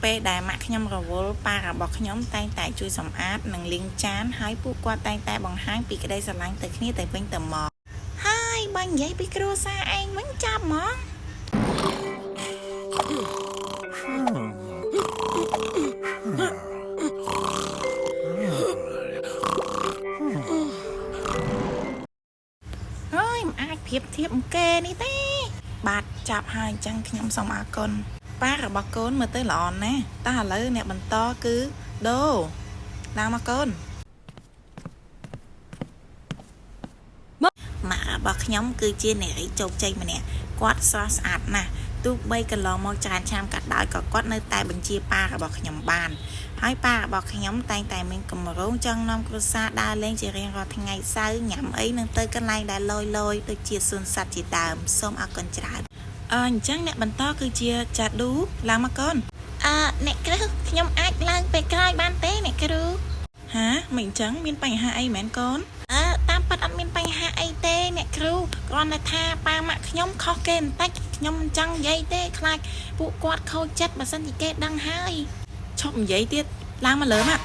ពេលដែលម៉ាក់ខ្ញុំរវល់ប៉ារបស់ខ្ញុំតែងតែជួយសម្អាតនិងលាងចានហើយពួកគាត់តែងតែបង្ហាញពីក្តីស្រឡាញ់ទៅគ្នាទៅវិញទៅមកហើយបើនិយាយពីគ្រួសារឯងវិញចាប់ហ្មងហើយមិនអាចប្រៀបធៀបអង្គគេនេះទេបាទចាប់ហើយអញ្ចឹងខ្ញុំសូមអរគុណប៉ារបស់កូនមើលទៅល្អណាស់តែឥឡូវអ្នកបន្តគឺដូឡើងមកកូនម៉ាក់របស់ខ្ញុំគឺជានារីជោគជ័យម្នាក់គាត់ស្រស់ស្អាតណាស់ទោះបីកន្លងមកច្រើនឆ្នាំក៏ដោយក៏គាត់នៅតែបញ្ជាប៉ារបស់ខ្ញុំបានហើយប៉ារបស់ខ្ញុំតែងតែមានគម្រោងចង់នាំគ្រួសារដើរលេងជារៀងរាល់ថ្ងៃសៅរ៍ញ៉ាំអីនឹងទៅកន្លែងដែលលយដូចជាសួនសត្វជាដើមសូមអរគុណច្រើនអញ្ចឹងអ្នកបន្តគឺជាចាឌូឡើងមកកូនអ្នកគ្រូខ្ញុំអាចឡើងពេលក្រោយបានទេអ្នកគ្រូហាមិនអញ្ចឹងមានបញ្ហាអីមែនកូនតាមពិតអត់មានបញ្ហាអីទេអ្នកគ្រូគ្រាន់តែថាប៉ាម៉ាក់ខ្ញុំខុសគេបន្តិចខ្ញុំមិនចង់និយាយទេខ្លាចពួកគាត់ខូចចិត្តបើសិនជាគេដឹងហើយឈប់និយាយទៀតឡើងមកលើម៉ាក់